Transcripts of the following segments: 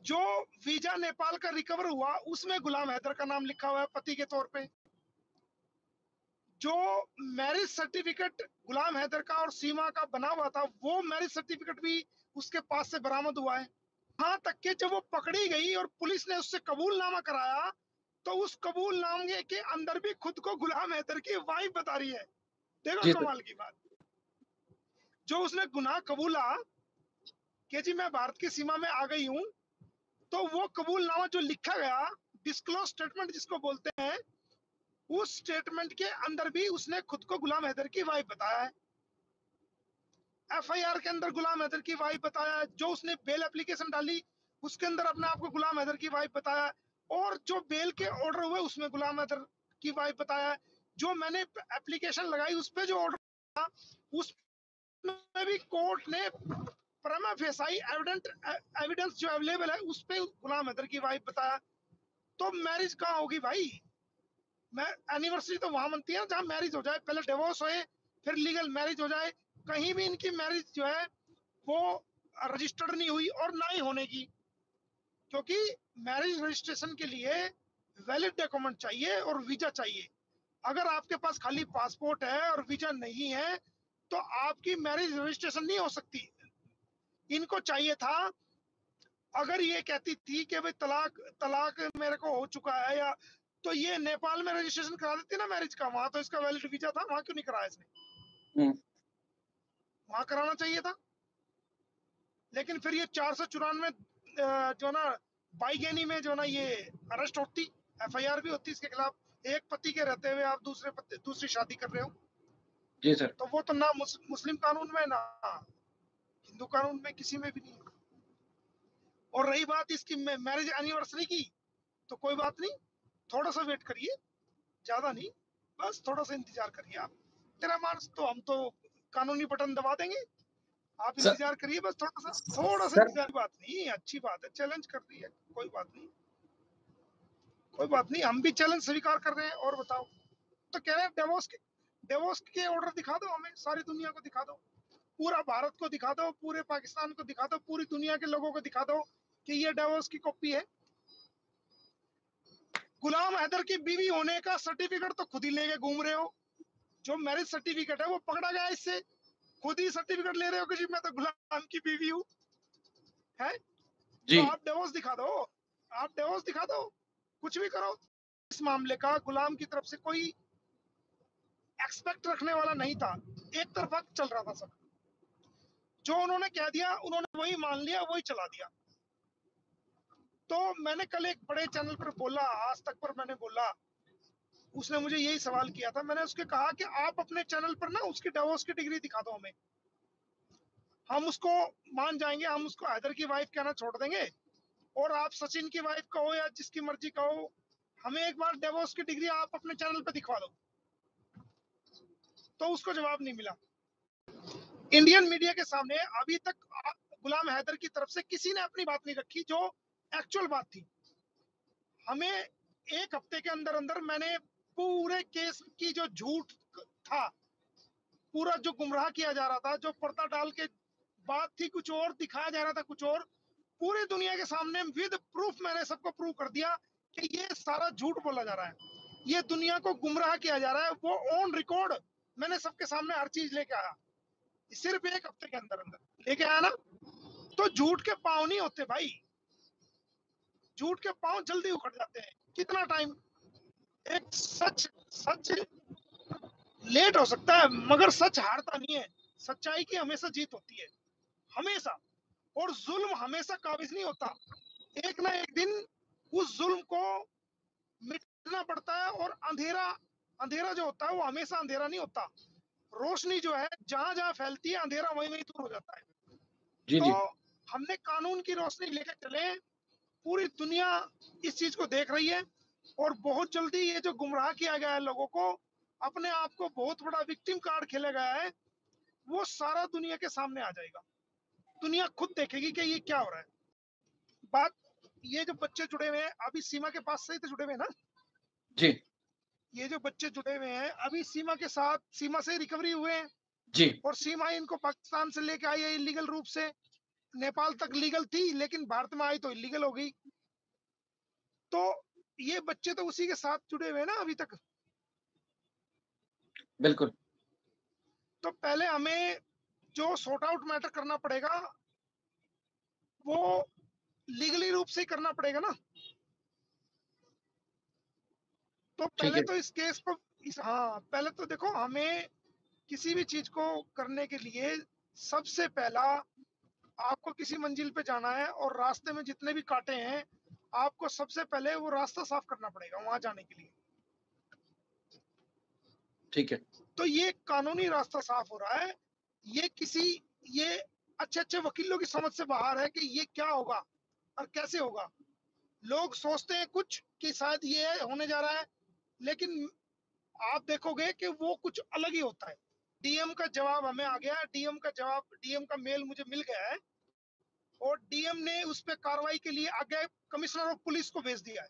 जो वीजा नेपाल का रिकवर हुआ उसमें गुलाम हैदर का नाम लिखा हुआ है पति के तौर पे। जो मैरिज सर्टिफिकेट गुलाम हैदर का और सीमा का बना हुआ था वो मैरिज सर्टिफिकेट भी उसके पास से बरामद हुआ है। यहाँ तक कि जब वो पकड़ी गई और पुलिस ने उससे कबूलनामा कराया तो उस कबूलनामे के अंदर भी खुद को गुलाम हैदर की वाइफ बता रही है। देखो जी सर। कमाल की बात, जो उसने गुनाह कबूला कि जी मैं भारत की सीमा में आ गई हूँ, तो वो कबूलनामा जो लिखा गया, डिस्क्लोज स्टेटमेंट जिसको बोलते हैं, उस स्टेटमेंट के अंदर भी उसने खुद को गुलाम हैदर की वाइफ बताया है। एफआईआर के अंदर गुलाम हैदर की वाइफ बताया है। जो उसने बेल एप्लीकेशन डाली उसके अंदर अपने आप को गुलाम हैदर की वाइफ बताया है। और जो बेल के ऑर्डर हुए उसमें गुलाम हैदर की वाइफ बताया है। जो मैंने एप्लीकेशन लगाई उस पर जो ऑर्डर था उसमें भी कोर्ट ने प्रमा फेसाई एविडेंस जो अवेलेबल है उस पे गुलाम हैदर की वाइफ बताया। तो मैरिज कहाँ होगी भाई? मैं एनिवर्सरी तो वहां मनती है जहाँ मैरिज हो जाए, पहले डिवोर्स होए फिर लीगल मैरिज हो जाए। कहीं भी इनकी मैरिज जो है वो रजिस्टर्ड नहीं हुई और ना ही होने की, क्योंकि मैरिज रजिस्ट्रेशन के लिए वैलिड डॉक्यूमेंट चाहिए और वीजा चाहिए। अगर आपके पास खाली पासपोर्ट है और वीजा नहीं है तो आपकी मैरिज रजिस्ट्रेशन नहीं हो सकती। इनको चाहिए था, अगर ये कहती थी कि भाई तलाक तलाक मेरे को हो चुका है या, तो ये नेपाल में रजिस्ट्रेशन करा देती ना मैरिज का, वहां तो इसका वैलिड वीजा था, वहां क्यों नहीं कराया इसने? वहां कराना चाहिए था। लेकिन फिर ये 494 जो ना बाईगैनी में जो ना ये अरेस्ट होती, एफआईआर भी होती इसके खिलाफ। एक पति के रहते हुए आप दूसरी शादी कर रहे हो। जी सर। तो वो तो ना मुस्लिम कानून में ना हिंदू कानून में किसी में भी नहीं। और रही बात इसकी मैरिज एनिवर्सरी की, तो कोई बात नहीं, थोड़ा सा वेट करिए, ज्यादा नहीं, बस थोड़ा सा इंतजार करिए आप। तेरा मार्च तो हम तो कानूनी बटन दबा देंगे, आप सर, इंतजार करिए बस थोड़ा सा सर इंतजार। बात नहीं, अच्छी बात है, चैलेंज कर रही है, कोई बात नहीं, कोई बात नहीं, हम भी चैलेंज स्वीकार कर रहे हैं। और बताओ, तो कह रहे हैं डिवोर्स के ऑर्डर दिखा दो, हमें सारी दुनिया को दिखा दो, पूरा भारत को दिखा दो, पूरे पाकिस्तान को दिखा दो, पूरी दुनिया के लोगों को दिखा दो कि ये डिवोर्स की कॉपी है। गुलाम हैदर की बीवी होने का सर्टिफिकेट तो खुद ही लेके घूम रहे हो। जो मैरिज सर्टिफिकेट है वो पकड़ा गया इससे, खुद ही सर्टिफिकेट ले रहे हो कि जी मैं तो गुलाम की बीवी हूँ। है जी। तो आप डिवोर्स दिखा दो, आप डिवोर्स दिखा दो, कुछ भी करो। इस मामले का गुलाम की तरफ से कोई एक्सपेक्ट रखने वाला नहीं था, एक तरफा चल रहा था सब। जो उन्होंने कह दिया उन्होंने वही मान लिया, वही चला दिया। तो मैंने कल एक बड़े चैनल पर बोला, आज तक पर मैंने बोला, उसने मुझे यही सवाल किया था। मैंने उसके कहा कि आप अपने चैनल पर ना उसकी डिवोर्स की डिग्री दिखा दो हमें, हम उसको मान जाएंगे, हम उसको हैदर की वाइफ कहना छोड़ देंगे। और आप सचिन की वाइफ का हो या जिसकी मर्जी का हो, हमें एक बार डिवोर्स की डिग्री आप अपने चैनल पर दिखवा दो। तो उसको जवाब नहीं मिला। इंडियन मीडिया के सामने अभी तक गुलाम हैदर की तरफ से किसी ने अपनी बात नहीं रखी जो एक्चुअल बात थी। हमें एक हफ्ते के अंदर अंदर मैंने पूरे केस की जो झूठ था, पूरा जो गुमराह किया जा रहा था, जो पर्दा डाल के बात थी कुछ और, दिखाया जा रहा था कुछ और, पूरी दुनिया के सामने विद प्रूफ मैंने सबको प्रूव कर दिया कि ये सारा झूठ बोला जा रहा है, ये दुनिया को गुमराह किया जा रहा है। वो ऑन रिकॉर्ड मैंने सबके सामने हर चीज लेके आया, सिर्फ एक हफ्ते के अंदर अंदर लेके आया ना। तो झूठ के पांव नहीं होते भाई, झूठ के पांव जल्दी उखड़ जाते हैं। कितना टाइम, एक सच सच लेट हो सकता है मगर सच हारता नहीं है। सच्चाई की हमेशा जीत होती है, हमेशा। और जुल्म हमेशा काबिज नहीं होता, एक ना एक दिन उस जुल्म को मिटना पड़ता है। और अंधेरा अंधेरा जो होता है वो हमेशा अंधेरा नहीं होता, रोशनी जो है जहां जहां फैलती है अंधेरा वहीं वहीं दूर हो जाता है। जी तो जी। हमने कानून की रोशनी लेकर चले, पूरी दुनिया इस चीज को देख रही है। और बहुत जल्दी ये जो गुमराह किया गया है लोगों को, अपने आप को बहुत बड़ा विक्टिम कार्ड खेला गया है, वो सारा दुनिया के सामने आ जाएगा। दुनिया खुद देखेगी कि ये क्या हो रहा है। बात, ये जो बच्चे जुड़े हुए हैं अभी सीमा के पास से ही तो जुड़े हुए हैं ना, जी ये जो बच्चे जुड़े हुए हैं अभी सीमा के साथ, सीमा से रिकवरी हुए हैं। जी। और सीमा इनको पाकिस्तान से लेके आई है इलीगल रूप से, नेपाल तक लीगल थी, लेकिन भारत में आई तो इलीगल हो गई। तो ये बच्चे तो उसी के साथ जुड़े हुए हैं ना अभी तक। बिल्कुल, तो पहले हमें जो सॉर्ट आउट मैटर करना पड़ेगा, वो लीगली रूप से ही करना पड़ेगा ना। तो ठीक पहले है, तो इस केस को पहले तो देखो, हमें किसी भी चीज़ को करने के लिए सबसे पहला आपको किसी मंजिल पे जाना है और रास्ते में जितने भी कांटे हैं, आपको सबसे पहले वो रास्ता साफ करना पड़ेगा वहाँ जाने के लिए। ठीक है, तो ये कानूनी रास्ता साफ हो रहा है। ये अच्छे-अच्छे वकीलों की समझ से बाहर है कि ये क्या होगा और कैसे होगा। लोग सोचते हैं कुछ कि शायद ये होने जा रहा है, लेकिन आप देखोगे कि वो कुछ अलग ही होता है। डीएम का जवाब हमें आ गया है, डीएम का मेल मुझे मिल गया है और डीएम ने उस पे कार्रवाई के लिए आगे कमिश्नर ऑफ पुलिस को भेज दिया है।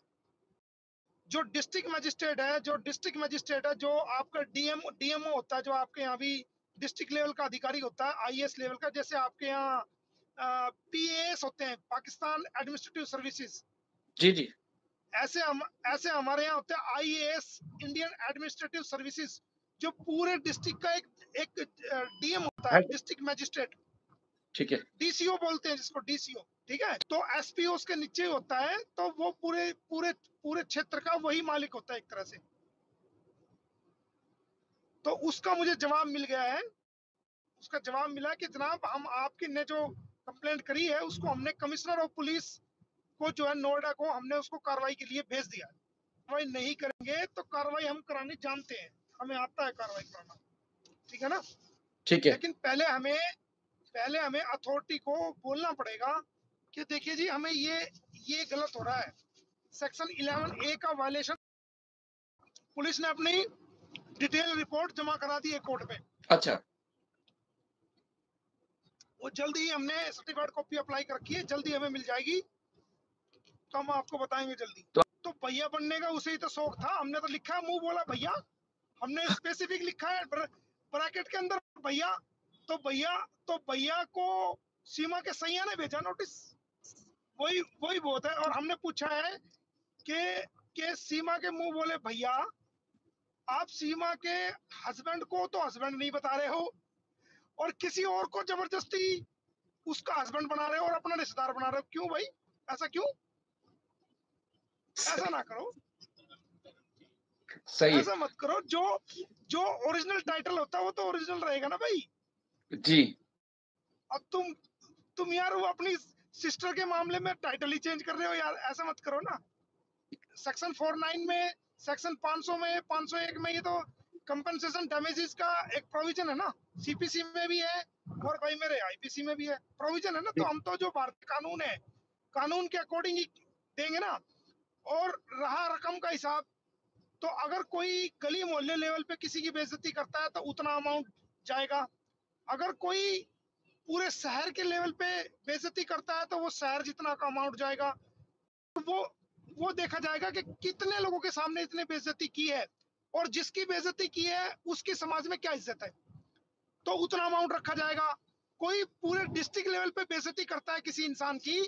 जो डिस्ट्रिक्ट मजिस्ट्रेट है, जो आपका डीएमओ होता है, जो आपके यहाँ भी डिस्ट्रिक्ट लेवल का अधिकारी होता है, आईएएस लेवल का, जैसे आपके यहाँ पीएएस होते हैं, पाकिस्तान एडमिनिस्ट्रेटिव सर्विसेज, जी, जी, ऐसे हमारे यहाँ होते हैं आईएएस, इंडियन एडमिनिस्ट्रेटिव सर्विसेज, जो पूरे डिस्ट्रिक्ट का एक एक डीएम होता है, हेड डिस्ट्रिक्ट मजिस्ट्रेट, ठीक है, डीसीओ बोलते हैं जिसको, डीसीओ, ठीक है। तो एसपीओ उसके नीचे होता है, तो वो पूरे पूरे पूरे क्षेत्र का वही मालिक होता है एक तरह से। तो उसका मुझे जवाब मिल गया है, उसका जवाब मिला कि जनाब, हम आपकी ने जो कंप्लेंट करी है उसको हमने कमिश्नर ऑफ पुलिस को, जो है नोएडा को, हमने उसको कार्रवाई के लिए भेज दिया है। कार्रवाई नहीं करेंगे तो कार्रवाई हम करानी जानते हैं, हमें आता है कार्रवाई कराना, ठीक है ना। ठीक है, लेकिन पहले हमें अथॉरिटी को बोलना पड़ेगा कि देखिए जी, हमें ये गलत हो रहा है। सेक्शन 11A का वायलेशन, पुलिस ने अपनी डिटेल रिपोर्ट जमा करा दी है कोर्ट में। अच्छा, वो जल्दी ही हमने सर्टिफाइड कॉपी अप्लाई कर रखी है, जल्दी हमें मिल जाएगी, तो हम आपको बताएंगे जल्दी। तो तो भैया बनने का उसे ही तो शौक था, हमने तो लिखा है, मुंह बोला भैया, हमने स्पेसिफिक लिखा है ब्रैकेट के अंदर भैया। तो भैया को सीमा के सैया ने भेजा नोटिस, वही वही बहुत है। और हमने पूछा है कि सीमा के मुंह बोले भैया, आप सीमा के हस्बैंड को तो हस्बैंड नहीं बता रहे हो, और किसी और को जबरदस्ती उसका हस्बैंड बना रहे हो और अपना रिश्तेदार बना रहे हो, क्यों भाई? ऐसा क्यों? ऐसा ना करो, सही है, ऐसा मत करो। जो जो ओरिजिनल टाइटल होता है वो तो ओरिजिनल रहेगा ना भाई। जी, अब तुम यार वो अपनी सिस्टर के मामले में टाइटल ही चेंज कर रहे हो यार, ऐसा मत करो ना। सेक्शन 49 में, सेक्शन 500 में, 501 में, ये तो कंपनसेशन डैमेजेस का एक प्रोविजन है ना, सीपीसी में भी है और भाई मेरे आईपीसी में भी है, प्रोविजन है ना। तो ठीक, हम तो जो भारतीय कानून है, कानून के अकॉर्डिंग ही देंगे ना। और रहा रकम का हिसाब, तो अगर कोई गली मोहल्ले लेवल पे किसी की बेइज्जती करता है तो उतना अमाउंट जाएगा। अगर कोई पूरे शहर के लेवल पे बेइज्जती करता है तो वो शहर जितना का अमाउंट जाएगा। तो वो देखा जाएगा कि कितने लोगों के सामने इतने बेइज्जती की है, और जिसकी बेइज्जती की है उसकी समाज में क्या इज्जत है, तो उतना अमाउंट रखा जाएगा। कोई पूरे डिस्ट्रिक्ट लेवल पे बेइज्जती करता है किसी इंसान की,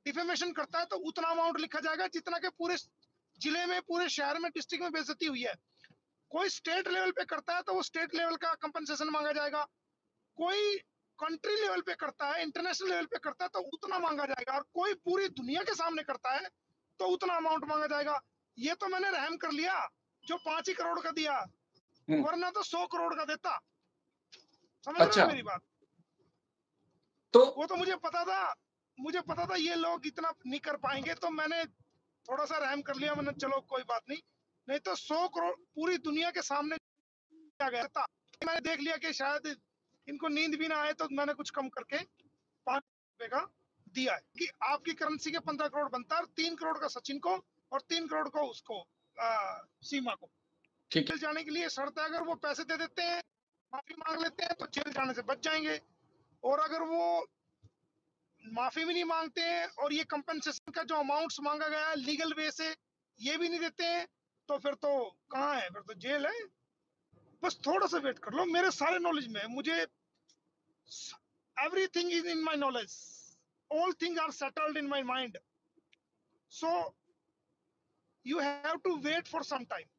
डिफेमेशन करता है, तो उतना अमाउंट लिखा जाएगा जितना के पूरे जिले में, पूरे शहर में, डिस्ट्रिक्ट में बेइज्जती हुई है। कोई स्टेट लेवल पे करता है तो वो स्टेट लेवल का कंपनसेशन मांगा जाएगा। कोई कंट्री लेवल पे करता है, इंटरनेशनल लेवल पे करता है, तो उतना मांगा जाएगा। और कोई पूरी दुनिया के सामने करता है तो उतना अमाउंट मांगा जाएगा। ये तो मैंने रहम कर लिया जो 5 ही करोड़ का दिया, हुँ, वरना तो 100 करोड़ का देता। समझ रहे हो अच्छा, मेरी बात? तो वो तो मुझे पता था ये लोग इतना नहीं कर पाएंगे, तो मैंने थोड़ा सा रहम कर लिया। मैंने चलो कोई बात नहीं, नहीं तो 100 करोड़ पूरी दुनिया के सामने आ गया था। मैंने देख लिया कि शायद इनको नींद भी ना आए, तो मैंने कुछ कम करके 5 रुपए का दिया है कि आपकी करेंसी के 15 करोड़ बनता है, 3 करोड़ का सचिन को और 3 करोड़ को उसको, सीमा को। ठीक जेल जाने के लिए शर्त है, अगर वो पैसे दे देते हैं, माफी मांग लेते हैं, तो जेल जाने से बच जाएंगे। और अगर वो माफी भी नहीं मांगते हैं और ये कंपनसेशन का जो अमाउंट्स मांगा गया है लीगल वे से, ये भी नहीं देते हैं, तो फिर तो कहाँ है, फिर तो जेल है। बस थोड़ा सा वेट कर लो, मेरे सारे नॉलेज में है, मुझे everything is in my knowledge. all things are settled in my mind. So you have to wait for some time.